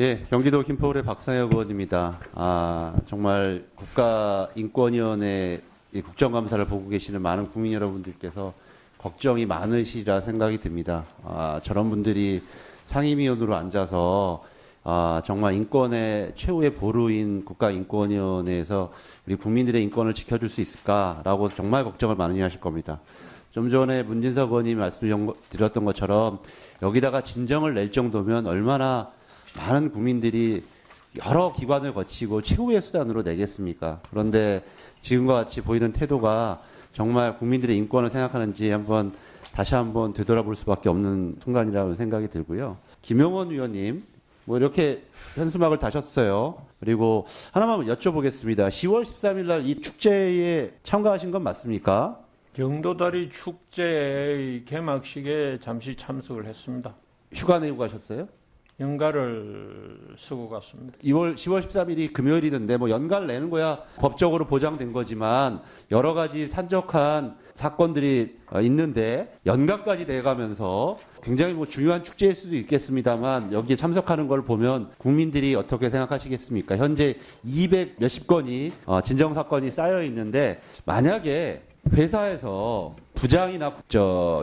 예, 경기도 김포울의 박상혁 의원입니다. 정말 국가인권위원회 이 국정감사를 보고 계시는 많은 국민 여러분들께서 걱정이 많으시리라 생각이 듭니다. 저런 분들이 상임위원으로 앉아서 정말 인권의 최후의 보루인 국가인권위원회에서 우리 국민들의 인권을 지켜줄 수 있을까라고 정말 걱정을 많이 하실 겁니다. 좀 전에 문진석 의원님이 말씀드렸던 것처럼 여기다가 진정을 낼 정도면 얼마나 많은 국민들이 여러 기관을 거치고 최후의 수단으로 내겠습니까? 그런데 지금과 같이 보이는 태도가 정말 국민들의 인권을 생각하는지 다시 한번 되돌아볼 수밖에 없는 순간이라는 생각이 들고요. 김용원 위원님, 이렇게 현수막을 다셨어요. 그리고 하나만 여쭤보겠습니다. 10월 13일 날 이 축제에 참가하신 건 맞습니까? 경도다리 축제의 개막식에 잠시 참석을 했습니다. 휴가 내고 가셨어요? 연가를 쓰고 갔습니다. 10월 13일이 금요일이던데 연가를 내는 거야 법적으로 보장된 거지만 여러 가지 산적한 사건들이 있는데 연가까지 내가면서 굉장히 중요한 축제일 수도 있겠습니다만 여기에 참석하는 걸 보면 국민들이 어떻게 생각하시겠습니까? 현재 200 몇십 건이 진정 사건이 쌓여 있는데 만약에 회사에서 부장이나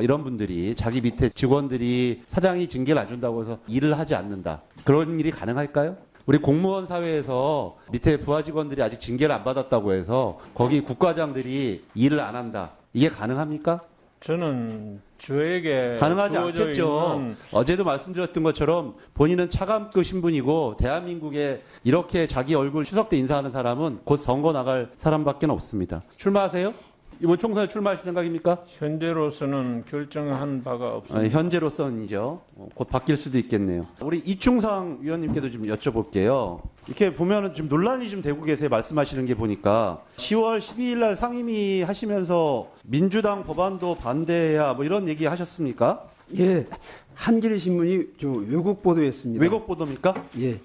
이런 분들이 자기 밑에 직원들이 사장이 징계를 안 준다고 해서 일을 하지 않는다. 그런 일이 가능할까요? 우리 공무원 사회에서 밑에 부하 직원들이 아직 징계를 안 받았다고 해서 거기 국과장들이 일을 안 한다. 이게 가능합니까? 저는 저에게 가능하지 주어져 않겠죠. 있는 어제도 말씀드렸던 것처럼 본인은 차관급 신분이고 대한민국에 이렇게 자기 얼굴 추석 때 인사하는 사람은 곧 선거 나갈 사람밖에 없습니다. 출마하세요? 이번 총선에 출마하실 생각입니까? 현재로서는 결정한 바가 없습니다. 현재로서는이죠. 곧 바뀔 수도 있겠네요. 우리 이충상 위원님께도 좀 여쭤볼게요. 이렇게 보면은 좀 논란이 좀 되고 계세요. 말씀하시는 게 보니까 10월 12일 날 상임위 하시면서 민주당 법안도 반대해야 이런 얘기 하셨습니까? 예, 한겨레 신문이 왜곡 보도했습니다. 왜곡 보도입니까? 예.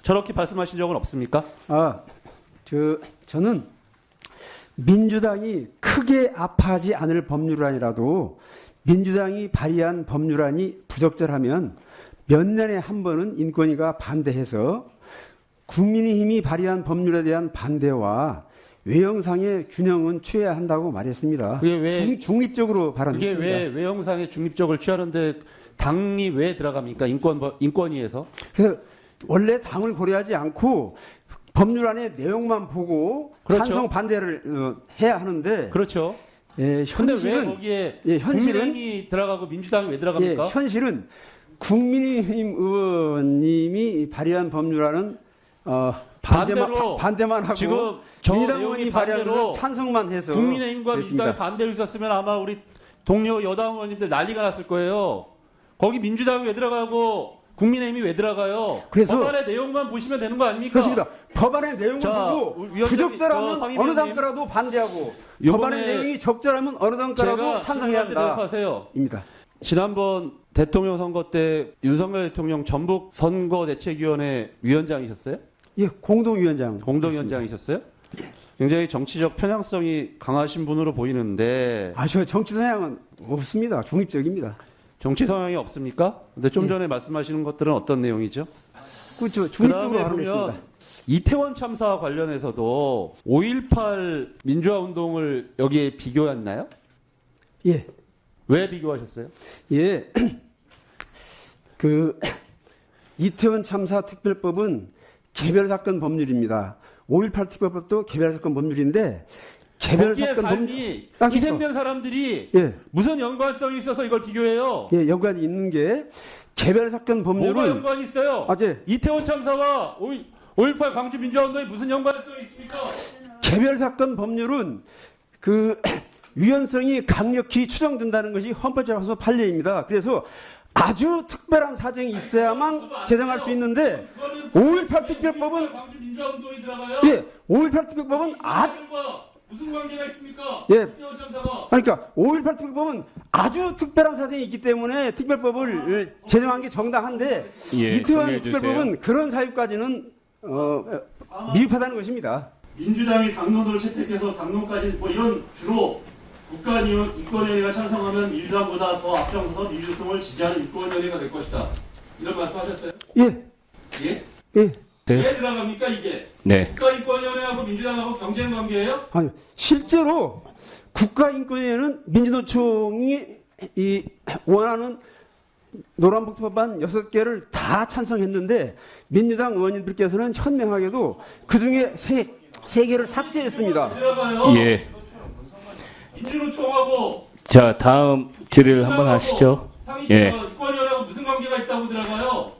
저렇게 말씀하신 적은 없습니까? 저는 민주당이 크게 아파하지 않을 법률안이라도 민주당이 발의한 법률안이 부적절하면 몇 년에 한 번은 인권위가 반대해서 국민의힘이 발의한 법률에 대한 반대와 외형상의 균형은 취해야 한다고 말했습니다. 그게 왜 중립적으로 발언했습니다. 그게 왜 외형상의 중립적을 취하는데 당이 왜 들어갑니까? 인권위에서? 그래서 원래 당을 고려하지 않고 법률안의 내용만 보고 그렇죠. 찬성 반대를 해야 하는데 그렇죠. 예, 근데 왜 거기에 국민의힘이 들어가고 민주당이 왜 들어갑니까? 예, 현실은 국민의힘 의원님이 발의한 법률안은 반대만 하고 지금 저 민주당 내용이 의원이 발의한 반대로 것은 찬성만 해서 국민의힘과 그랬습니다. 민주당이 반대를 있었으면 아마 우리 동료 여당 의원님들 난리가 났을 거예요. 거기 민주당이 왜 들어가고 국민의힘이 왜 들어가요? 그래서 법안의 내용만 보시면 되는 거 아닙니까? 그렇습니다. 법안의 내용을 보고 위원장님, 부적절하면 상임 어느 위원님, 당과라도 반대하고 요번에 법안의 내용이 적절하면 어느 당과라도 찬성해야 한다. 대답하세요. 입니다. 지난번 대통령 선거 때 윤석열 대통령 전북 선거대책위원회 위원장이셨어요? 예, 공동위원장. 공동위원장이셨어요? 굉장히 정치적 편향성이 강하신 분으로 보이는데 저 정치 성향은 없습니다. 중립적입니다. 정치 성향이 없습니까? 근데 좀 전에 말씀하시는 것들은 어떤 내용이죠? 중립적으로 발언했습니다. 이태원 참사 관련해서도 5.18 민주화 운동을 여기에 비교했나요? 예. 왜 비교하셨어요? 예. 이태원 참사 특별법은 개별사건 법률입니다. 5.18 특별법도 개별사건 법률인데 개별사건 삶이 법률 희생된 사람들이 예. 무슨 연관성이 있어서 이걸 비교해요? 예, 연관이 있는 게 개별사건 법률은 뭐가 연관이 있어요? 예. 이태원 참사와 5.18 광주 민주화 운동에 무슨 연관성이 있습니까? 개별사건 법률은 위헌성이 강력히 추정된다는 것이 헌법재판소 판례입니다. 그래서 아주 특별한 사정이 있어야만 제정할 수 있는데 5.18 특별법은 광주 민주화 운동이 들어가요? 예, 5.18 특별법은 무슨 관계가 있습니까? 예. 이태원 참사가. 그러니까 5.18 특별법은 아주 특별한 사정이 있기 때문에 특별법을 제정한 게 정당한데 이태원 특별법은 그런 사유까지는 미흡하다는 것입니다. 민주당이 당론을 채택해서 당론까지 이런 주로 국가인권위원회가 찬성하면 민주당보다 더 앞장서서 민주통을 지지하는 인권위원회가 될 것이다. 이런 말씀하셨어요? 예. 예? 예. 왜 들어갑니까 이게? 네. 국가인권위원회하고 민주당하고 경쟁 관계예요? 아니, 실제로 국가인권위원회는 민주노총이 이 원하는 노란봉투법안 6개를 다 찬성했는데 민주당 의원님들께서는 현명하게도 그중에 세 개를 삭제했습니다. 들어가요. 예. 민주노총하고 자, 다음 질의를 한번 하시죠. 상위 예.